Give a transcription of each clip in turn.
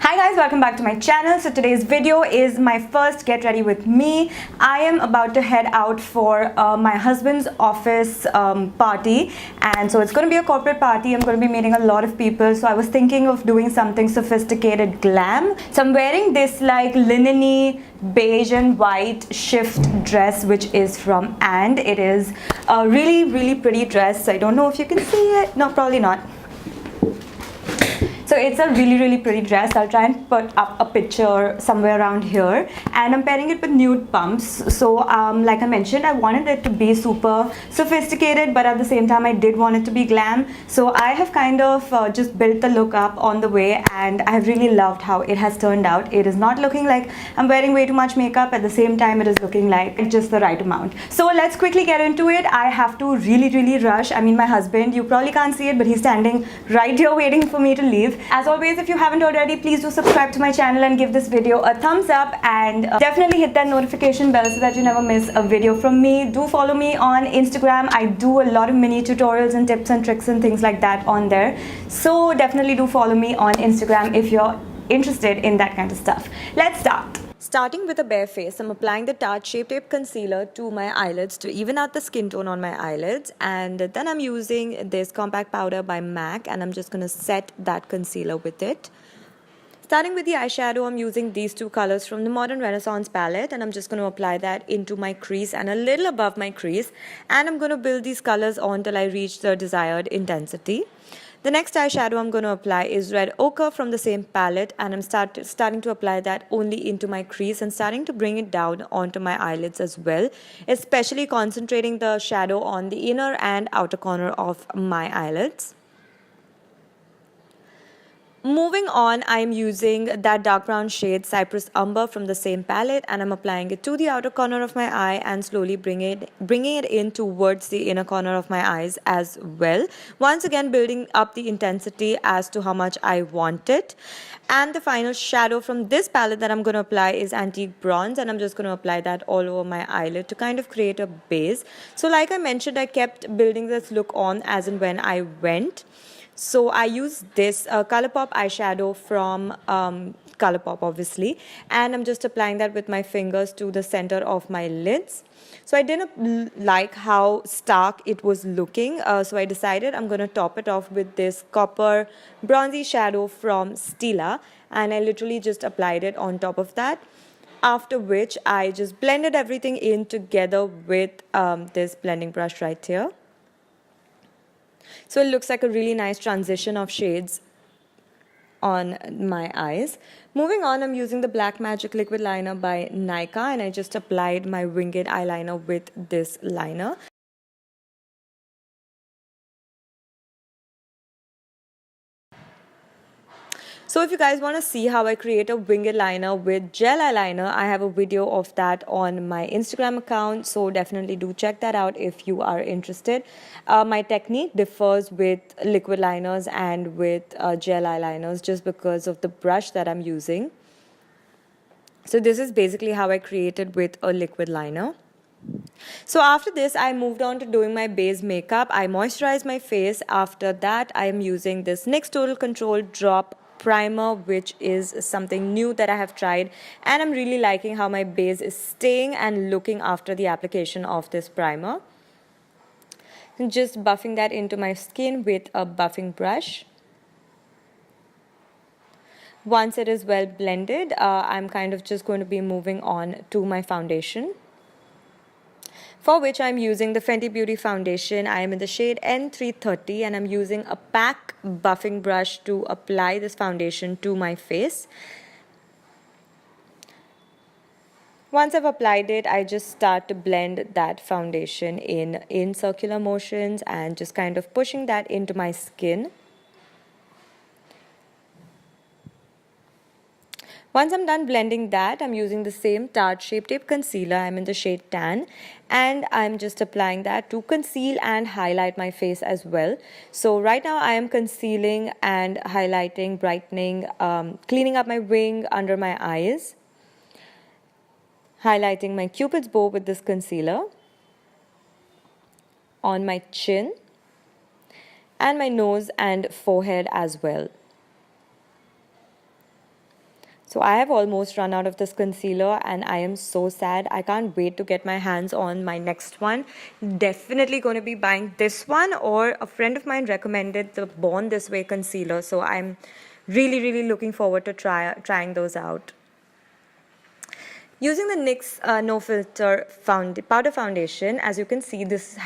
Hi guys, welcome back to my channel. So today's video is my first get ready with me. I am about to head out for my husband's office party, and so it's going to be a corporate party. I'm going to be meeting a lot of people, so I was thinking of doing something sophisticated glam. So I'm wearing this like linen-y beige and white shift dress, which is from And. It is a really pretty dress. I don't know if you can see it. No, probably not. So it's a really pretty dress. I'll try and put up a picture somewhere around here, and I'm pairing it with nude pumps. So like I mentioned, I wanted it to be super sophisticated, but at the same time I did want it to be glam. So I have kind of just built the look up on the way, and I have really loved how it has turned out. It is not looking like I'm wearing way too much makeup. At the same time, it is looking like just the right amount. So let's quickly get into it. I have to really rush. I mean, my husband, you probably can't see it, but he's standing right here waiting for me to leave. As always, if you haven't already, please do subscribe to my channel and give this video a thumbs up, and definitely hit that notification bell so that you never miss a video from me. Do follow me on Instagram. I do a lot of mini tutorials and tips and tricks and things like that on there. So definitely do follow me on Instagram if you're interested in that kind of stuff. Let's start. Starting with a bare face, I'm applying the Tarte Shape Tape Concealer to my eyelids to even out the skin tone on my eyelids, and then I'm using this compact powder by MAC, and I'm just going to set that concealer with it. Starting with the eyeshadow, I'm using these two colors from the Modern Renaissance palette, and I'm just going to apply that into my crease and a little above my crease, and I'm going to build these colors on till I reach the desired intensity. The next eyeshadow I'm going to apply is Red Ochre from the same palette, and I'm starting to apply that only into my crease and starting to bring it down onto my eyelids as well, especially concentrating the shadow on the inner and outer corner of my eyelids. Moving on, I'm using that dark brown shade Cypress Umber from the same palette, and I'm applying it to the outer corner of my eye and slowly bringing it in towards the inner corner of my eyes as well. Once again, building up the intensity as to how much I want it. And the final shadow from this palette that I'm going to apply is Antique Bronze, and I'm just going to apply that all over my eyelid to kind of create a base. So like I mentioned, I kept building this look on as and when I went. So I use this Coloupop eyeshadow from Coloupop, obviously, and I'm just applying that with my fingers to the center of my lids. So I didn't like how stark it was looking, so I decided I'm going to top it off with this copper bronzy shadow from Stila, and I literally just applied it on top of that. After which I just blended everything in together with this blending brush right here. So it looks like a really nice transition of shades on my eyes. Moving on, I'm using the Black Magic Liquid Liner by Nykaa, and I just applied my winged eyeliner with this liner. So if you guys want to see how I create a winged liner with gel eyeliner, I have a video of that on my Instagram account, so definitely do check that out if you are interested. My technique differs with liquid liners and with gel eyeliners just because of the brush that I'm using. So this is basically how I created with a liquid liner. So after this, I moved on to doing my base makeup. I moisturized my face. After that, I am using this NYX Total Control Drop Primer, which is something new that I have tried, and I'm really liking how my base is staying and looking after the application of this primer. I'm just buffing that into my skin with a buffing brush. Once it is well blended, I'm kind of just going to be moving on to my foundation, for which I'm using the Fenty Beauty foundation. I am in the shade N330, and I'm using a pack buffing brush to apply this foundation to my face. Once I've applied it, I just start to blend that foundation in circular motions and just kind of pushing that into my skin. Once I'm done blending that, I'm using the same Tarte Shape Tape Concealer. I'm in the shade Tan, and I'm just applying that to conceal and highlight my face as well. So right now I am concealing and highlighting, brightening, cleaning up my wing under my eyes, highlighting my Cupid's bow with this concealer, on my chin, and my nose and forehead as well. So I have almost run out of this concealer and I am so sad. I can't wait to get my hands on my next one. Definitely going to be buying this one, or a friend of mine recommended the Born This Way concealer. So I'm really looking forward to trying those out. Using the NYX No Filter powder foundation, as you can see, this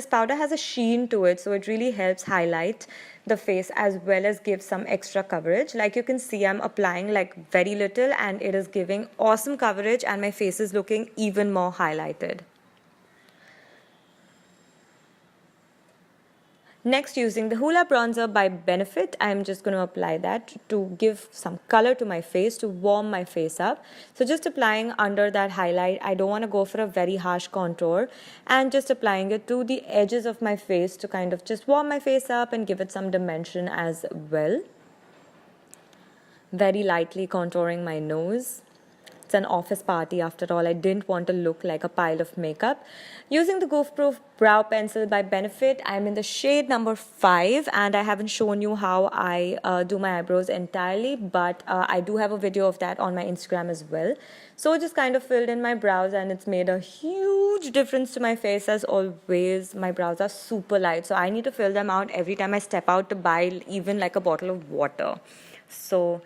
powder has a sheen to it, so it really helps highlight the face as well as give some extra coverage. Like you can see, I'm applying like very little and it is giving awesome coverage and my face is looking even more highlighted. Next, using the Hoola bronzer by Benefit, I'm just going to apply that to give some color to my face, to warm my face up. So just applying under that highlight. I don't want to go for a very harsh contour, and just applying it to the edges of my face to kind of just warm my face up and give it some dimension as well. Very lightly contouring my nose. It's an office party after all. I didn't want to look like a pile of makeup. Using the Goof Proof Brow Pencil by Benefit, I'm in the shade number 5 and I haven't shown you how I do my eyebrows entirely, but I do have a video of that on my Instagram as well. So just kind of filled in my brows and it's made a huge difference to my face. As always, my brows are super light, so I need to fill them out every time I step out to buy even like a bottle of water. So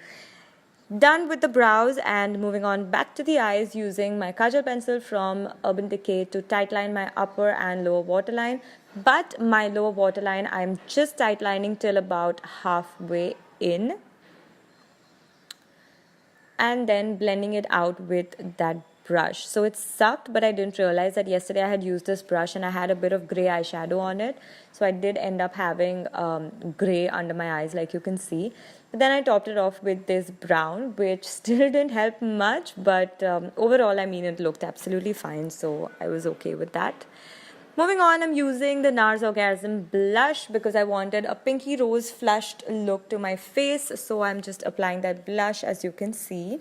done with the brows and moving on back to the eyes, using my kajal pencil from Urban Decay to tightline my upper and lower waterline. But my lower waterline, I'm just tightlining till about halfway in and then blending it out with that brush. So it sucked, but I didn't realize that yesterday I had used this brush and I had a bit of gray eyeshadow on it. So I did end up having gray under my eyes, like you can see. But then I topped it off with this brown, which still didn't help much, but overall, I mean, it looked absolutely fine, so I was okay with that. Moving on, I'm using the NARS Orgasm blush because I wanted a pinky rose flushed look to my face. So I'm just applying that blush, as you can see.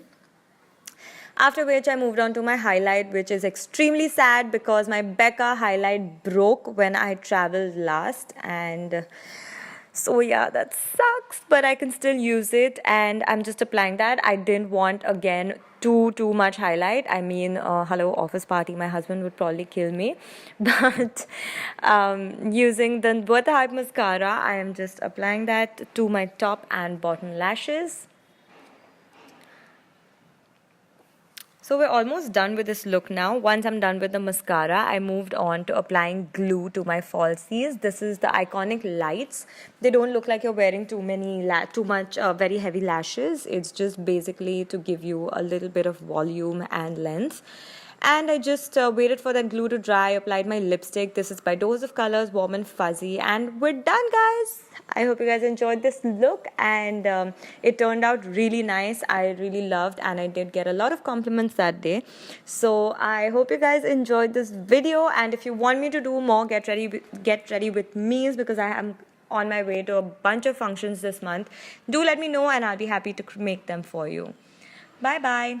After which I moved on to my highlight, which is extremely sad because my Becca highlight broke when I traveled last, and so yeah, that sucks, but I can still use it and I'm just applying that. I didn't want, again, too much highlight. I mean, hello, office party, my husband would probably kill me. But using the Worth the Hype mascara, I am just applying that to my top and bottom lashes. So we're almost done with this look now. Once I'm done with the mascara, I moved on to applying glue to my falsies. This is the iconic Lites. They don't look like you're wearing too much very heavy lashes. It's just basically to give you a little bit of volume and length. And I just waited for that glue to dry, applied my lipstick. This is by Dose of Colors, Warm and Fuzzy. And we're done, guys. I hope you guys enjoyed this look, and it turned out really nice. I really loved, and I did get a lot of compliments that day. So I hope you guys enjoyed this video, and if you want me to do more, get ready with me, because I am on my way to a bunch of functions this month. Do let me know and I'll be happy to make them for you. Bye bye.